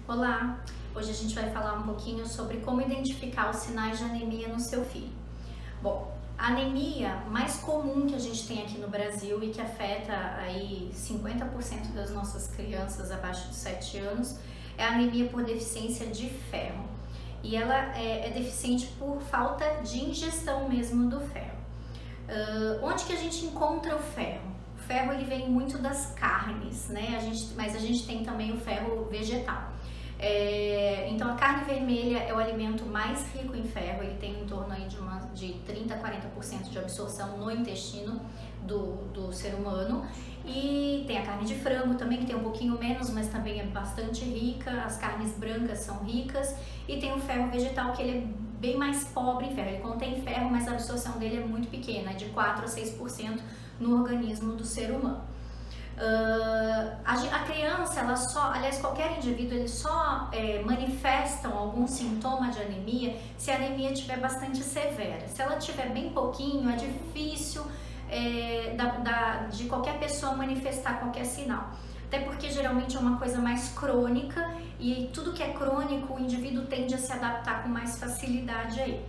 Olá! Hoje a gente vai falar um pouquinho sobre como identificar os sinais de anemia no seu filho. Bom, a anemia mais comum que a gente tem aqui no Brasil e que afeta aí 50% das nossas crianças abaixo de 7 anos é a anemia por deficiência de ferro. E ela é deficiente por falta de ingestão mesmo do ferro. Onde que a gente encontra o ferro? O ferro ele vem muito das carnes, né? Mas a gente tem também o ferro vegetal. Então a carne vermelha é o alimento mais rico em ferro, ele tem em torno aí de 30 a 40% de absorção no intestino do ser humano. E tem a carne de frango também, que tem um pouquinho menos, mas também é bastante rica. As carnes brancas são ricas. E tem o ferro vegetal, que ele é bem mais pobre em ferro, ele contém ferro, mas a absorção dele é muito pequena, é de 4 a 6% no organismo do ser humano. A criança, ela só, aliás, qualquer indivíduo, eles só manifestam algum sintoma de anemia se a anemia estiver bastante severa. Se ela tiver bem pouquinho, é difícil de qualquer pessoa manifestar qualquer sinal. Até porque geralmente é uma coisa mais crônica e tudo que é crônico o indivíduo tende a se adaptar com mais facilidade aí.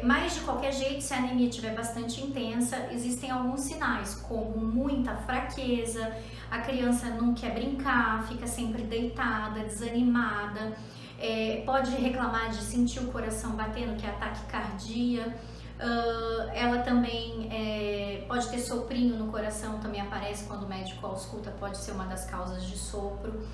Mas de qualquer jeito, se a anemia estiver bastante intensa, existem alguns sinais, como muita fraqueza, a criança não quer brincar, fica sempre deitada, desanimada, pode reclamar de sentir o coração batendo, que é ataque cardíaco. Ela também pode ter soprinho no coração, também aparece quando o médico ausculta, pode ser uma das causas de sopro.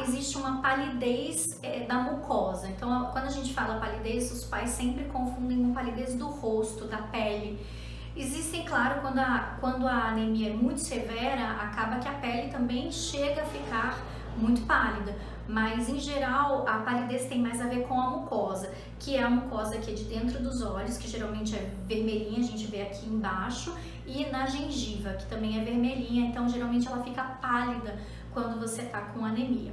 Existe uma palidez da mucosa. Então, quando a gente fala palidez, os pais sempre confundem com palidez do rosto, da pele. Existem, claro, quando a anemia é muito severa, acaba que a pele também chega a ficar muito pálida, mas em geral a palidez tem mais a ver com a mucosa, que é a mucosa aqui de dentro dos olhos, que geralmente é vermelhinha, a gente vê aqui embaixo, e na gengiva, que também é vermelhinha, então geralmente ela fica pálida quando você tá com anemia.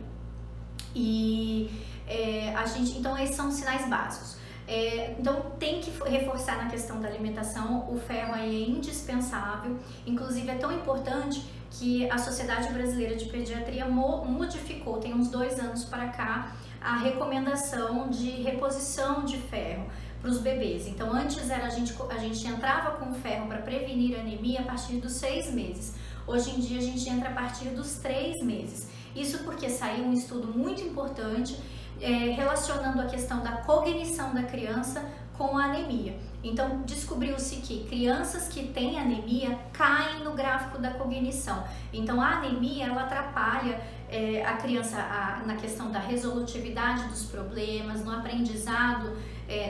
Então esses são os sinais básicos. Então tem que reforçar na questão da alimentação, o ferro aí é indispensável, inclusive é tão importante que a Sociedade Brasileira de Pediatria modificou, tem uns 2 anos para cá, a recomendação de reposição de ferro para os bebês. Então antes a gente entrava com ferro para prevenir anemia a partir dos 6 meses, hoje em dia a gente entra a partir dos 3 meses. Isso porque saiu um estudo muito importante relacionando a questão da cognição da criança com a anemia. Então descobriu-se que crianças que têm anemia caem no gráfico da cognição. Então a anemia ela atrapalha a criança na questão da resolutividade dos problemas, no aprendizado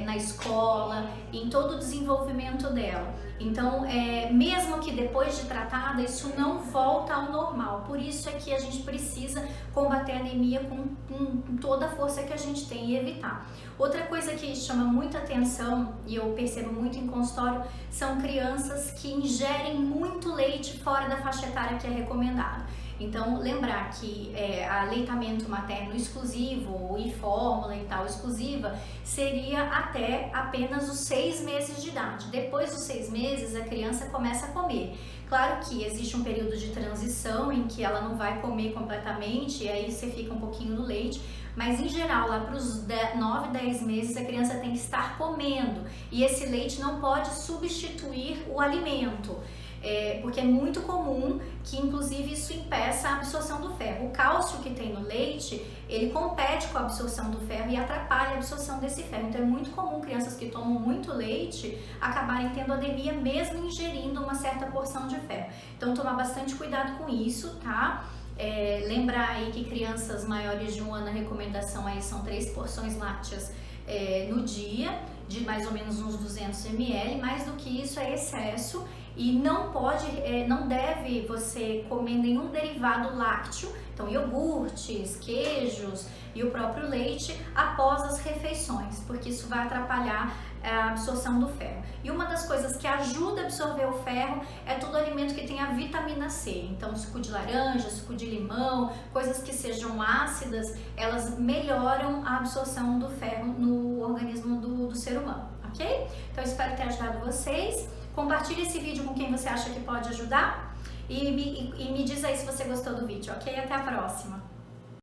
na escola, em todo o desenvolvimento dela. Então mesmo que depois de tratada isso não volta ao normal. Por isso é que a gente precisa combater a anemia com toda a força que a gente tem e evitar. Outra coisa que chama muita atenção e eu percebo muito em consultório são crianças que ingerem muito leite fora da faixa etária que é recomendado. Então lembrar que aleitamento materno exclusivo e fórmula e tal exclusiva seria até apenas os 6 meses de idade. Depois dos 6 meses a criança começa a comer. Claro que existe um período de transição em que ela não vai comer completamente e aí você fica um pouquinho no leite, mas em geral lá para os 9, 10 meses a criança tem que estar comendo e esse leite não pode substituir o alimento. Porque é muito comum que inclusive isso impeça a absorção do ferro. O cálcio que tem no leite, ele compete com a absorção do ferro e atrapalha a absorção desse ferro. Então é muito comum crianças que tomam muito leite acabarem tendo anemia mesmo ingerindo uma certa porção de ferro. Então tomar bastante cuidado com isso, tá? Lembrar aí que crianças maiores de 1 ano a recomendação aí são 3 porções lácteas no dia, de mais ou menos uns 200 ml, mais do que isso é excesso e não deve você comer nenhum derivado lácteo, então iogurtes, queijos e o próprio leite após as refeições, porque isso vai atrapalhar a absorção do ferro. E uma das coisas que ajuda a absorver o ferro é todo alimento que tem a vitamina C. Então suco de laranja, suco de limão, coisas que sejam ácidas, elas melhoram a absorção do ferro no organismo do ser humano, ok? Então espero ter ajudado vocês. Compartilhe esse vídeo com quem você acha que pode ajudar e me diz aí se você gostou do vídeo, ok? Até a próxima!